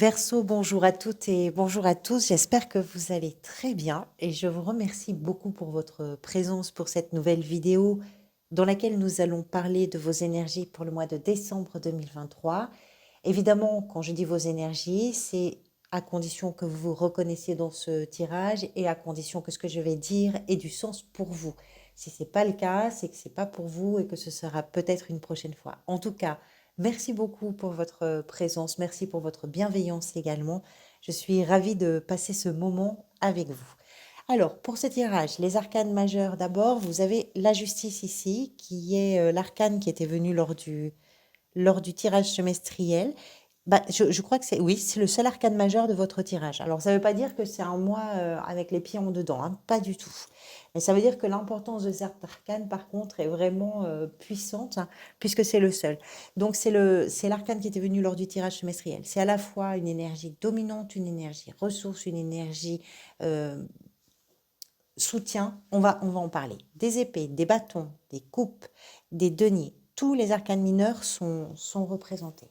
Verseau, bonjour à toutes et bonjour à tous. J'espère que vous allez très bien et je vous remercie beaucoup pour votre présence pour cette nouvelle vidéo dans laquelle nous allons parler de vos énergies pour le mois de décembre 2023. Évidemment, quand je dis vos énergies, c'est à condition que vous vous reconnaissiez dans ce tirage et à condition que ce que je vais dire ait du sens pour vous. Si ce n'est pas le cas, c'est que ce n'est pas pour vous et que ce sera peut-être une prochaine fois. En tout cas, merci beaucoup pour votre présence, merci pour votre bienveillance également. Je suis ravie de passer ce moment avec vous. Alors, pour ce tirage, les arcanes majeurs d'abord, vous avez la justice ici, qui est l'arcane qui était venu lors du tirage semestriel. Bah, je crois que c'est, oui, c'est le seul arcane majeur de votre tirage. Alors, ça ne veut pas dire que c'est un mois avec les pieds en dedans, hein, pas du tout. Mais ça veut dire que l'importance de cet arcane, par contre, est vraiment puissante, hein, puisque c'est le seul. Donc, c'est l'arcane qui était venu lors du tirage semestriel. C'est à la fois une énergie dominante, une énergie ressource, une énergie euh, soutien. On va en parler. Des épées, des bâtons, des coupes, des deniers. Tous les arcanes mineurs sont représentés.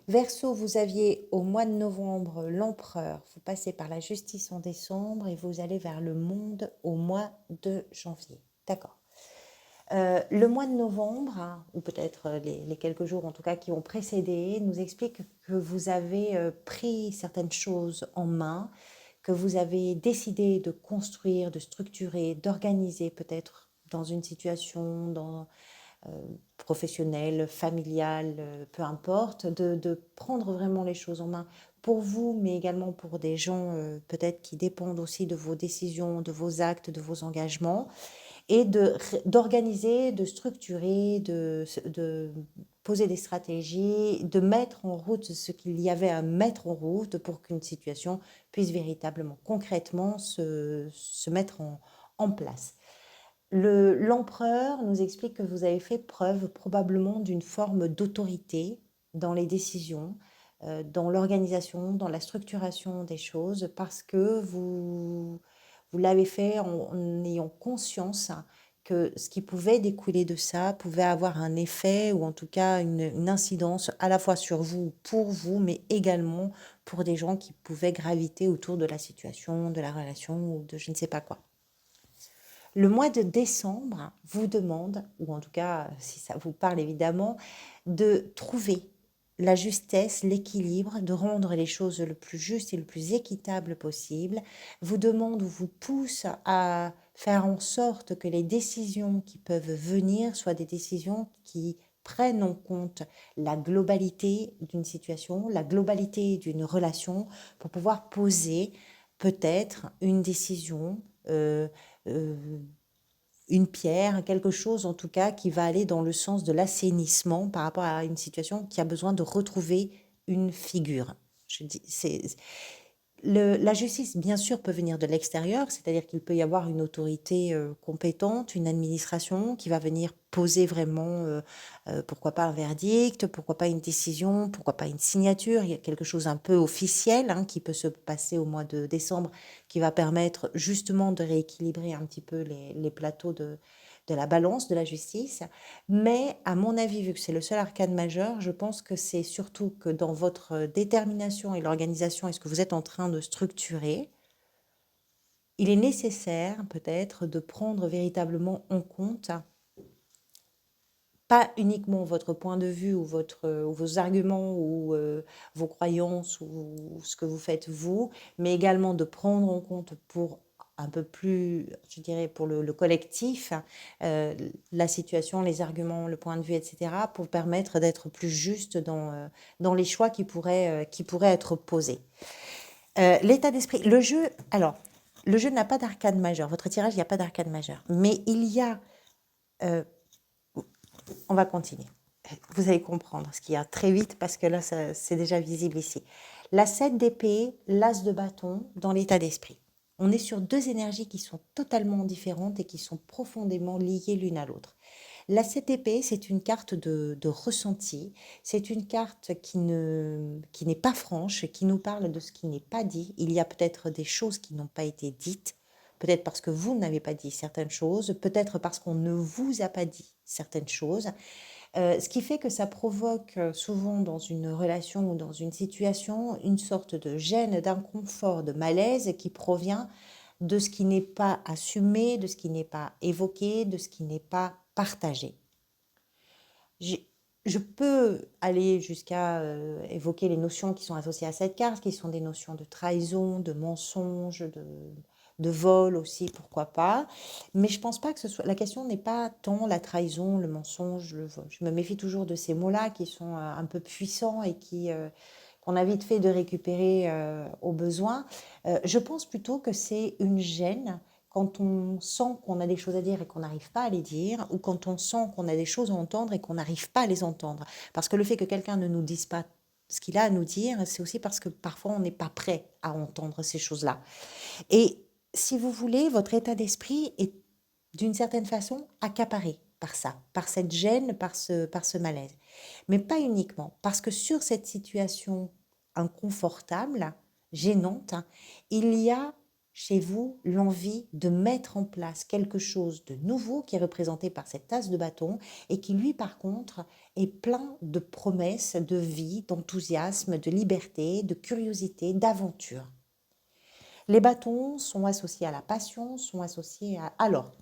Verseau, vous aviez au mois de novembre l'empereur, vous passez par la justice en décembre et vous allez vers le monde au mois de janvier. D'accord. Le mois de novembre, hein, ou peut-être les quelques jours en tout cas qui ont précédé, nous explique que vous avez pris certaines choses en main, que vous avez décidé de construire, de structurer, d'organiser peut-être dans une situation, professionnelle, familiale, peu importe, de prendre vraiment les choses en main pour vous, mais également pour des gens peut-être qui dépendent aussi de vos décisions, de vos actes, de vos engagements, et d'organiser, de structurer, de poser des stratégies, de mettre en route ce qu'il y avait à mettre en route pour qu'une situation puisse véritablement, concrètement se mettre en place. L'empereur nous explique que vous avez fait preuve probablement d'une forme d'autorité dans les décisions, dans l'organisation, dans la structuration des choses, parce que vous l'avez fait en ayant conscience que ce qui pouvait découler de ça pouvait avoir un effet ou en tout cas une incidence à la fois sur vous, pour vous, mais également pour des gens qui pouvaient graviter autour de la situation, de la relation ou de je ne sais pas quoi. Le mois de décembre vous demande, ou en tout cas si ça vous parle évidemment, de trouver la justesse, l'équilibre, de rendre les choses le plus juste et le plus équitable possible, vous demande ou vous pousse à faire en sorte que les décisions qui peuvent venir soient des décisions qui prennent en compte la globalité d'une situation, la globalité d'une relation, pour pouvoir poser peut-être une décision, euh, une pierre, quelque chose en tout cas qui va aller dans le sens de l'assainissement par rapport à une situation qui a besoin de retrouver une figure. Je dis, la justice, bien sûr, peut venir de l'extérieur, c'est-à-dire qu'il peut y avoir une autorité compétente, une administration qui va venir poser vraiment, pourquoi pas un verdict, pourquoi pas une décision, pourquoi pas une signature. Il y a quelque chose un peu officiel hein, qui peut se passer au mois de décembre, qui va permettre justement de rééquilibrer un petit peu les plateaux de la balance de la justice. Mais à mon avis, vu que c'est le seul arcane majeur, je pense que c'est surtout que dans votre détermination et l'organisation et ce que vous êtes en train de structurer, il est nécessaire peut-être de prendre véritablement en compte pas uniquement votre point de vue ou vos arguments ou vos croyances ou ce que vous faites vous, mais également de prendre en compte pour un peu plus, je dirais, pour le collectif, euh, la situation, les arguments, le point de vue, etc., pour permettre d'être plus juste dans les choix qui pourraient être posés. L'état d'esprit, le jeu, alors, le jeu n'a pas d'arcade majeur, votre tirage, il n'y a pas d'arcade majeur, mais il y a, euh, on va continuer. Vous allez comprendre ce qu'il y a très vite parce que là, c'est déjà visible ici. La 7 d'épée, l'as de bâton dans l'état d'esprit. On est sur deux énergies qui sont totalement différentes et qui sont profondément liées l'une à l'autre. La 7 d'épée, c'est une carte de ressenti. C'est une carte qui n'est pas franche, qui nous parle de ce qui n'est pas dit. Il y a peut-être des choses qui n'ont pas été dites. Peut-être parce que vous n'avez pas dit certaines choses, peut-être parce qu'on ne vous a pas dit certaines choses. Ce qui fait que ça provoque souvent dans une relation ou dans une situation une sorte de gêne, d'inconfort, de malaise qui provient de ce qui n'est pas assumé, de ce qui n'est pas évoqué, de ce qui n'est pas partagé. J'ai- Je peux aller jusqu'à évoquer les notions qui sont associées à cette carte, qui sont des notions de trahison, de mensonge, de vol aussi, pourquoi pas. Mais je pense pas que ce soit. La question n'est pas tant la trahison, le mensonge, le vol. Je me méfie toujours de ces mots-là qui sont un peu puissants et qu'on a vite fait de récupérer au besoin. Je pense plutôt que c'est une gêne quand on sent qu'on a des choses à dire et qu'on n'arrive pas à les dire, ou quand on sent qu'on a des choses à entendre et qu'on n'arrive pas à les entendre. Parce que le fait que quelqu'un ne nous dise pas ce qu'il a à nous dire, c'est aussi parce que parfois on n'est pas prêt à entendre ces choses-là. Et si vous voulez, votre état d'esprit est d'une certaine façon accaparé par ça, par cette gêne, par ce malaise. Mais pas uniquement, parce que sur cette situation inconfortable, gênante, il y a chez vous l'envie de mettre en place quelque chose de nouveau qui est représenté par cette tasse de bâton et qui lui par contre est plein de promesses, de vie, d'enthousiasme, de liberté, de curiosité, d'aventure. Les bâtons sont associés à la passion, sont associés à... Alors,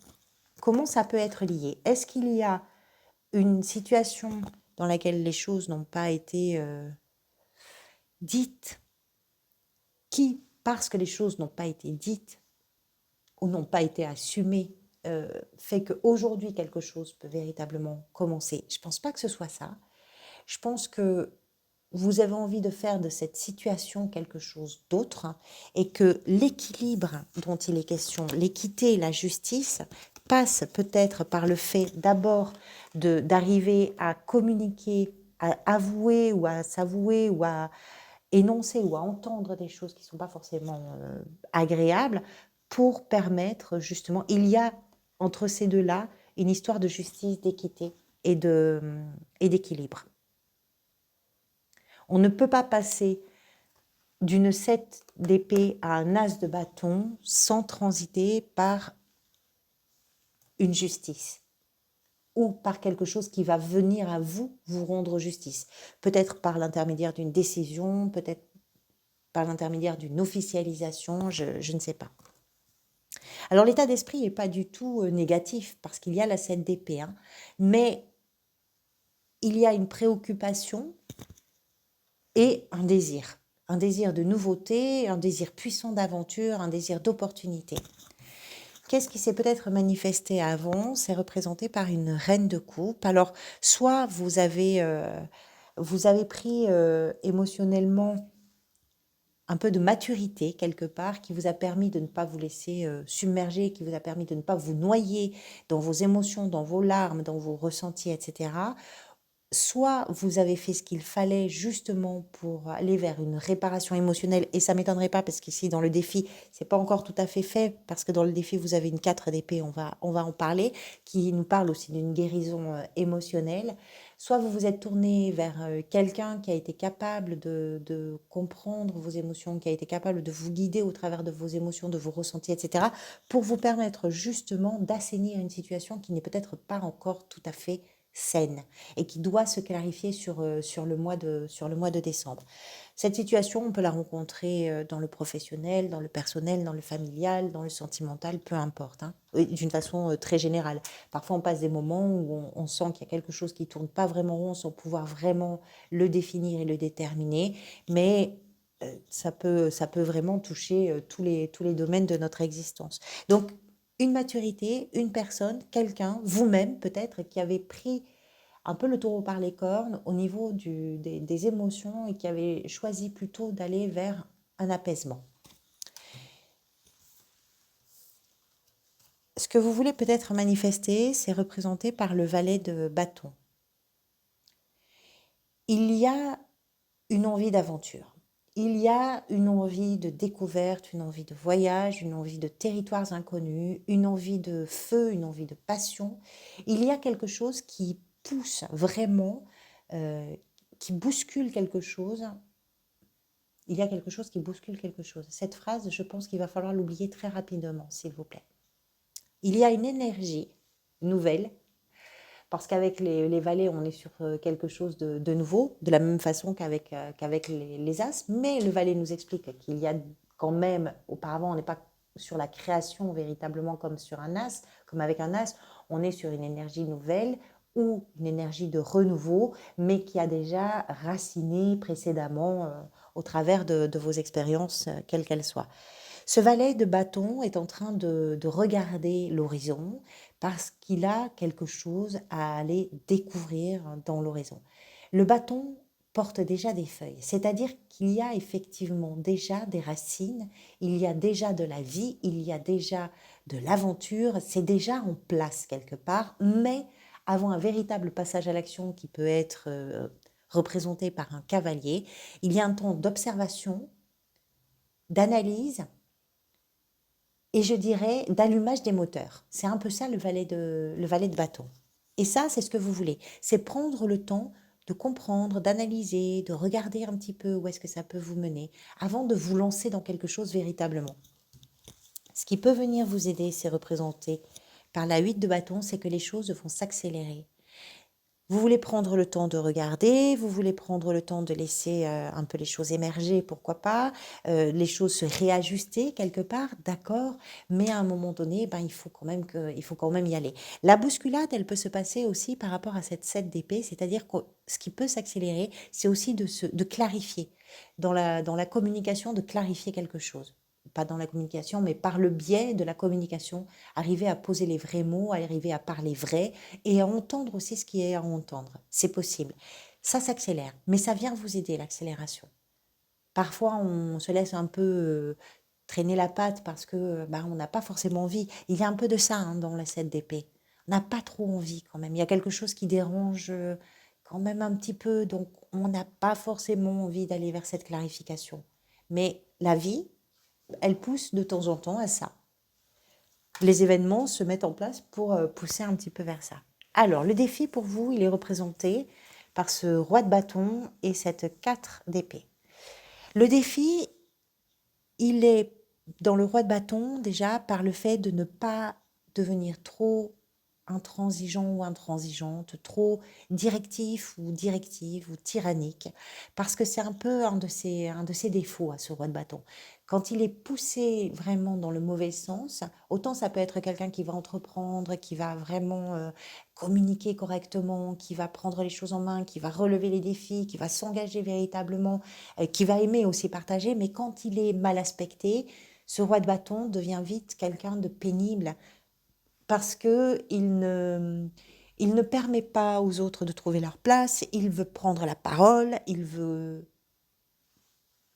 comment ça peut être lié? Est-ce qu'il y a une situation dans laquelle les choses n'ont pas été dites, qui, parce que les choses n'ont pas été dites ou n'ont pas été assumées, fait qu'aujourd'hui quelque chose peut véritablement commencer? Je ne pense pas que ce soit ça. Je pense que vous avez envie de faire de cette situation quelque chose d'autre et que l'équilibre dont il est question, l'équité, la justice, passe peut-être par le fait d'abord d'arriver à communiquer, à avouer ou à s'avouer ou à énoncer ou à entendre des choses qui ne sont pas forcément agréables pour permettre justement, il y a entre ces deux-là une histoire de justice, d'équité et d'équilibre. On ne peut pas passer d'une 7 d'épée à un as de bâton sans transiter par une justice ou par quelque chose qui va venir à vous vous rendre justice. Peut-être par l'intermédiaire d'une décision, peut-être par l'intermédiaire d'une officialisation, je ne sais pas. Alors l'état d'esprit n'est pas du tout négatif parce qu'il y a la 7 d'épée, hein, mais il y a une préoccupation et un désir de nouveauté, un désir puissant d'aventure, un désir d'opportunité. Qu'est-ce qui s'est peut-être manifesté avant? C'est représenté par une reine de coupe. Alors, soit vous avez pris émotionnellement un peu de maturité quelque part qui vous a permis de ne pas vous laisser submerger, qui vous a permis de ne pas vous noyer dans vos émotions, dans vos larmes, dans vos ressentis, etc. Soit vous avez fait ce qu'il fallait justement pour aller vers une réparation émotionnelle, et ça m'étonnerait pas parce qu'ici dans le défi, c'est pas encore tout à fait fait, parce que dans le défi vous avez une 4 d'épée, on va en parler, qui nous parle aussi d'une guérison émotionnelle. Soit vous vous êtes tourné vers quelqu'un qui a été capable de comprendre vos émotions, qui a été capable de vous guider au travers de vos émotions, de vos ressentis, etc., pour vous permettre justement d'assainir une situation qui n'est peut-être pas encore tout à fait saine et qui doit se clarifier sur le mois de décembre. Cette situation, on peut la rencontrer dans le professionnel, dans le personnel, dans le familial, dans le sentimental, peu importe, hein, d'une façon très générale. Parfois, on passe des moments où on sent qu'il y a quelque chose qui ne tourne pas vraiment rond sans pouvoir vraiment le définir et le déterminer, mais ça peut vraiment toucher tous les domaines de notre existence. Donc, une maturité, une personne, quelqu'un, vous-même peut-être, qui avez pris un peu le taureau par les cornes au niveau des émotions et qui avait choisi plutôt d'aller vers un apaisement. Ce que vous voulez peut-être manifester, c'est représenté par le valet de bâton. Il y a une envie d'aventure. Il y a une envie de découverte, une envie de voyage, une envie de territoires inconnus, une envie de feu, une envie de passion. Il y a quelque chose qui pousse vraiment, euh, qui bouscule quelque chose. Il y a quelque chose qui bouscule quelque chose. Cette phrase, je pense qu'il va falloir l'oublier très rapidement, s'il vous plaît. Il y a une énergie nouvelle parce qu'avec les valets, on est sur quelque chose de nouveau, de la même façon qu'avec les as, mais le valet nous explique qu'il y a quand même, auparavant, on n'est pas sur la création véritablement comme sur un as, comme avec un as, on est sur une énergie nouvelle ou une énergie de renouveau, mais qui a déjà raciné précédemment au travers de vos expériences, quelles qu'elles soient. Ce valet de bâton est en train de regarder l'horizon parce qu'il a quelque chose à aller découvrir dans l'horizon. Le bâton porte déjà des feuilles, c'est-à-dire qu'il y a effectivement déjà des racines, il y a déjà de la vie, il y a déjà de l'aventure, c'est déjà en place quelque part, mais avant un véritable passage à l'action qui peut être représenté par un cavalier, il y a un temps d'observation, d'analyse et je dirais d'allumage des moteurs. C'est un peu ça le valet de bâton. Et ça, c'est ce que vous voulez. C'est prendre le temps de comprendre, d'analyser, de regarder un petit peu où est-ce que ça peut vous mener avant de vous lancer dans quelque chose véritablement. Ce qui peut venir vous aider, c'est représenté par la 8 de bâton, c'est que les choses vont s'accélérer. Vous voulez prendre le temps de regarder, vous voulez prendre le temps de laisser un peu les choses émerger, pourquoi pas, les choses se réajuster quelque part, d'accord, mais à un moment donné, ben, il faut quand même y aller. La bousculade, elle peut se passer aussi par rapport à cette 7 d'épée, c'est-à-dire que ce qui peut s'accélérer, c'est aussi de clarifier, dans la communication, de clarifier quelque chose. Pas dans la communication, mais par le biais de la communication, arriver à poser les vrais mots, arriver à parler vrai, et à entendre aussi ce qui est à entendre. C'est possible. Ça s'accélère, mais ça vient vous aider, l'accélération. Parfois, on se laisse un peu traîner la patte parce que bah, on n'a pas forcément envie. Il y a un peu de ça hein, dans la 7 d'épée. On n'a pas trop envie quand même. Il y a quelque chose qui dérange quand même un petit peu, donc on n'a pas forcément envie d'aller vers cette clarification. Mais la vie, elle pousse de temps en temps à ça. Les événements se mettent en place pour pousser un petit peu vers ça. Alors, le défi pour vous, il est représenté par ce roi de bâton et cette 4 d'épée. Le défi, il est dans le roi de bâton déjà par le fait de ne pas devenir trop intransigeant ou intransigeante, trop directif ou directive ou tyrannique, parce que c'est un peu un de ses défauts à ce roi de bâton. Quand il est poussé vraiment dans le mauvais sens, autant ça peut être quelqu'un qui va entreprendre, qui va vraiment communiquer correctement, qui va prendre les choses en main, qui va relever les défis, qui va s'engager véritablement, qui va aimer aussi partager, mais quand il est mal aspecté, ce roi de bâton devient vite quelqu'un de pénible parce que il ne permet pas aux autres de trouver leur place, il veut prendre la parole, il veut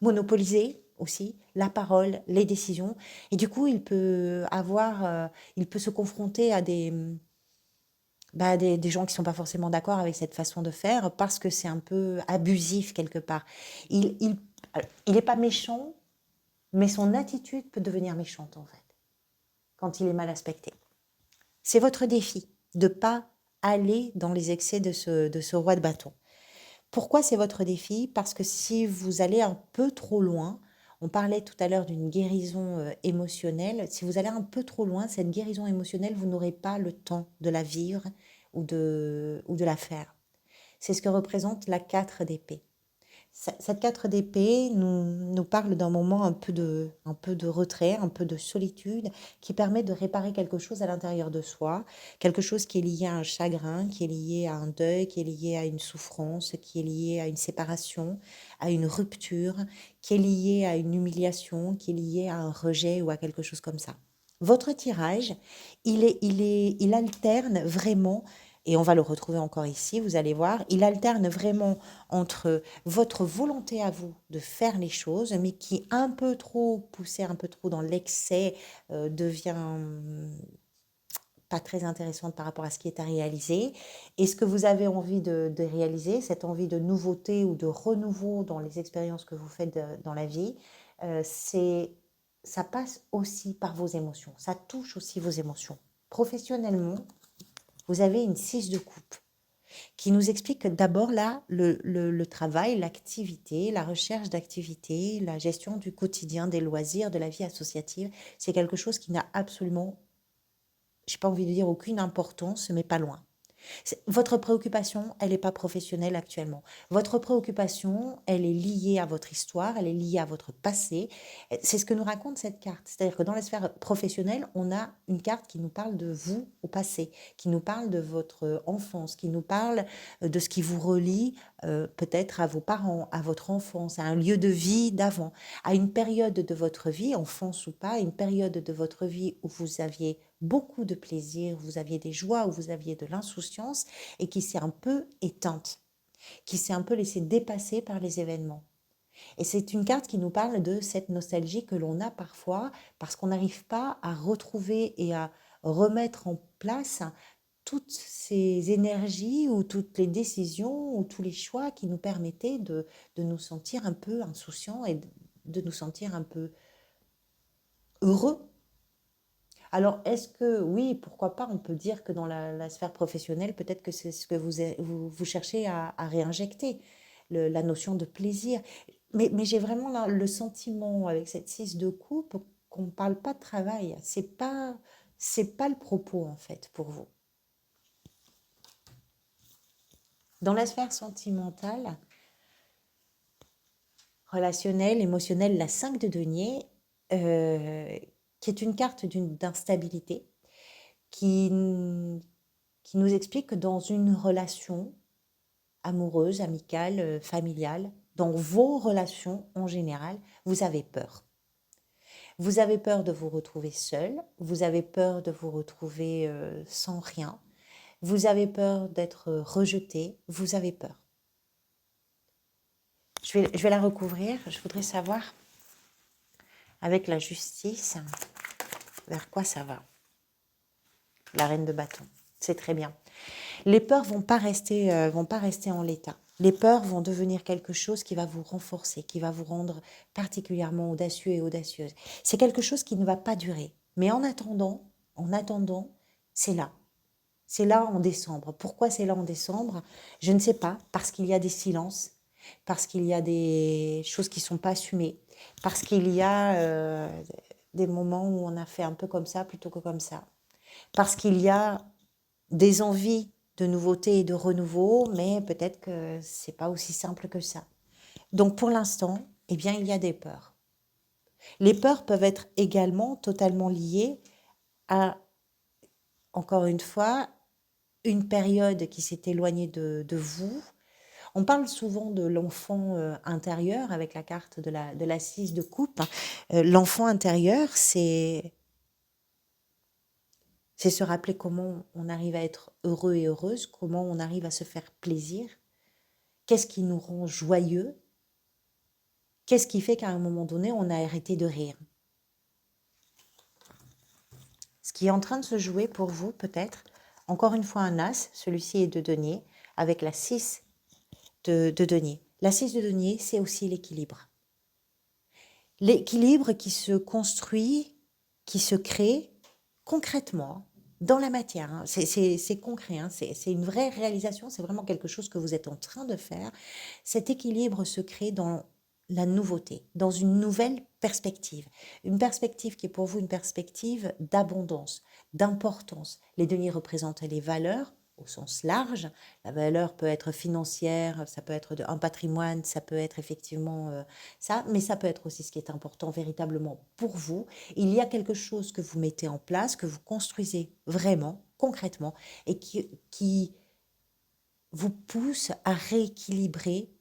monopoliser aussi la parole, les décisions, et du coup il peut se confronter à des gens qui sont pas forcément d'accord avec cette façon de faire parce que c'est un peu abusif quelque part. Il, il, il n'est pas méchant, mais son attitude peut devenir méchante en fait, quand il est mal aspecté. C'est votre défi de ne pas aller dans les excès de ce roi de bâton. Pourquoi c'est votre défi? Parce que si vous allez un peu trop loin, on parlait tout à l'heure d'une guérison émotionnelle, si vous allez un peu trop loin, cette guérison émotionnelle, vous n'aurez pas le temps de la vivre ou de la faire. C'est ce que représente la 4 d'épée. Cette 4 d'épée nous parle d'un moment un peu de retrait, un peu de solitude, qui permet de réparer quelque chose à l'intérieur de soi, quelque chose qui est lié à un chagrin, qui est lié à un deuil, qui est lié à une souffrance, qui est lié à une séparation, à une rupture, qui est lié à une humiliation, qui est lié à un rejet ou à quelque chose comme ça. Votre tirage, il alterne vraiment, et on va le retrouver encore ici, vous allez voir, il alterne vraiment entre votre volonté à vous de faire les choses, mais qui un peu trop poussée, un peu trop dans l'excès, devient pas très intéressante par rapport à ce qui est à réaliser. Et ce que vous avez envie de réaliser, cette envie de nouveauté ou de renouveau dans les expériences que vous faites dans la vie, ça passe aussi par vos émotions. Ça touche aussi vos émotions. Professionnellement, vous avez une 6 de coupe qui nous explique que d'abord là, le travail, l'activité, la recherche d'activité, la gestion du quotidien, des loisirs, de la vie associative, c'est quelque chose qui n'a absolument, j'ai pas envie de dire aucune importance, mais pas loin. Votre préoccupation, elle n'est pas professionnelle actuellement. Votre préoccupation, elle est liée à votre histoire, elle est liée à votre passé. C'est ce que nous raconte cette carte. C'est-à-dire que dans la sphère professionnelle, on a une carte qui nous parle de vous au passé, qui nous parle de votre enfance, qui nous parle de ce qui vous relie peut-être à vos parents, à votre enfance, à un lieu de vie d'avant, à une période de votre vie, enfance ou pas, une période de votre vie où vous aviez beaucoup de plaisir, vous aviez des joies, où vous aviez de l'insouciance et qui s'est un peu éteinte, qui s'est un peu laissée dépasser par les événements. Et c'est une carte qui nous parle de cette nostalgie que l'on a parfois parce qu'on n'arrive pas à retrouver et à remettre en place toutes ces énergies ou toutes les décisions ou tous les choix qui nous permettaient de nous sentir un peu insouciants et de nous sentir un peu heureux. Alors, est-ce que, oui, pourquoi pas, on peut dire que dans la sphère professionnelle, peut-être que c'est ce que vous cherchez à réinjecter, la notion de plaisir. Mais j'ai vraiment le sentiment, avec cette 6 de coupe, qu'on ne parle pas de travail. C'est pas le propos, en fait, pour vous. Dans la sphère sentimentale, relationnelle, émotionnelle, la 5 de denier, qui est une carte d'instabilité, qui, qui nous explique que dans une relation amoureuse, amicale, familiale, dans vos relations en général, vous avez peur. Vous avez peur de vous retrouver seul, vous avez peur de vous retrouver sans rien, vous avez peur d'être rejeté, vous avez peur. Je vais la recouvrir, je voudrais savoir, avec la justice, vers quoi ça va. La reine de bâton, c'est très bien. Les peurs vont pas rester en l'état. Les peurs vont devenir quelque chose qui va vous renforcer, qui va vous rendre particulièrement audacieux et audacieuse. C'est quelque chose qui ne va pas durer. Mais en attendant, c'est là. C'est là en décembre. Pourquoi c'est là en décembre? Je ne sais pas. Parce qu'il y a des silences, parce qu'il y a des choses qui ne sont pas assumées, parce qu'il y a des moments où on a fait un peu comme ça plutôt que comme ça, parce qu'il y a des envies de nouveauté et de renouveau, mais peut-être que c'est pas aussi simple que ça. Donc pour l'instant, eh bien, il y a des peurs. Les peurs peuvent être également totalement liées à, encore une fois, une période qui s'est éloignée de vous. On parle souvent de l'enfant intérieur avec la carte de la 6 de coupe. L'enfant intérieur, c'est se rappeler comment on arrive à être heureux et heureuse, comment on arrive à se faire plaisir, qu'est-ce qui nous rend joyeux, qu'est-ce qui fait qu'à un moment donné, on a arrêté de rire. Ce qui est en train de se jouer pour vous, peut-être, encore une fois un as, celui-ci est de denier, avec la 6 de denier. La 6 de denier, c'est aussi l'équilibre. L'équilibre qui se construit, qui se crée concrètement dans la matière. Hein. C'est concret, hein. C'est une vraie réalisation, c'est vraiment quelque chose que vous êtes en train de faire. Cet équilibre se crée dans la nouveauté, dans une nouvelle perspective. Une perspective qui est pour vous une perspective d'abondance, d'importance. Les deniers représentent les valeurs au sens large. La valeur peut être financière, ça peut être un patrimoine, ça peut être effectivement ça, mais ça peut être aussi ce qui est important véritablement pour vous. Il y a quelque chose que vous mettez en place, que vous construisez vraiment, concrètement, et qui vous pousse à rééquilibrer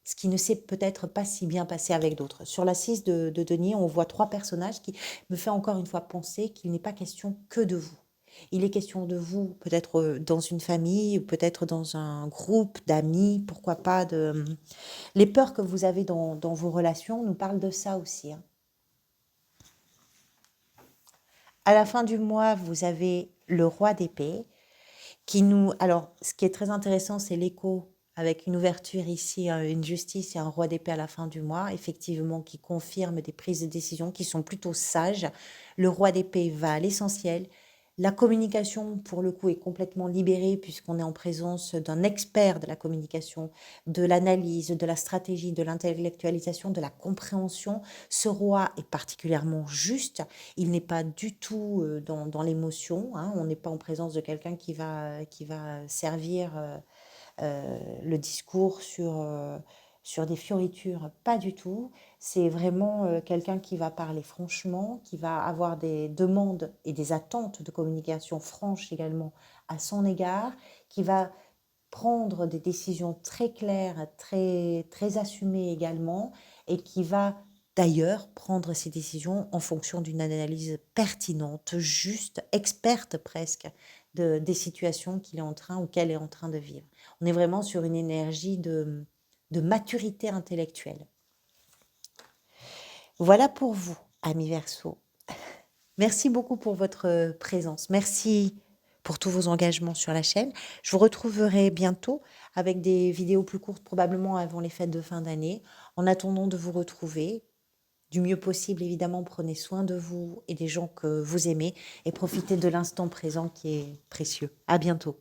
ce qui ne s'est peut-être pas si bien passé avec d'autres. Sur la 6 de denier, on voit 3 personnages qui me fait encore une fois penser qu'il n'est pas question que de vous. Il est question de vous, peut-être dans une famille, ou peut-être dans un groupe d'amis, pourquoi pas de... Les peurs que vous avez dans vos relations nous parlent de ça aussi. Hein. À la fin du mois, vous avez le roi d'épée qui nous... Alors, ce qui est très intéressant, c'est l'écho avec une ouverture ici, une justice et un roi d'épée à la fin du mois, effectivement, qui confirme des prises de décision qui sont plutôt sages. Le roi d'épée va à l'essentiel. La communication, pour le coup, est complètement libérée puisqu'on est en présence d'un expert de la communication, de l'analyse, de la stratégie, de l'intellectualisation, de la compréhension. Ce roi est particulièrement juste. Il n'est pas du tout dans l'émotion, hein. On n'est pas en présence de quelqu'un qui va servir le discours sur des fioritures, pas du tout. C'est vraiment quelqu'un qui va parler franchement, qui va avoir des demandes et des attentes de communication franches également à son égard, qui va prendre des décisions très claires, très, très assumées également, et qui va d'ailleurs prendre ces décisions en fonction d'une analyse pertinente, juste, experte presque, des situations qu'il est en train ou qu'elle est en train de vivre. On est vraiment sur une énergie de maturité intellectuelle. Voilà pour vous, amis Verseau. Merci beaucoup pour votre présence. Merci pour tous vos engagements sur la chaîne. Je vous retrouverai bientôt avec des vidéos plus courtes, probablement avant les fêtes de fin d'année. En attendant de vous retrouver, du mieux possible, évidemment, prenez soin de vous et des gens que vous aimez et profitez de l'instant présent qui est précieux. À bientôt.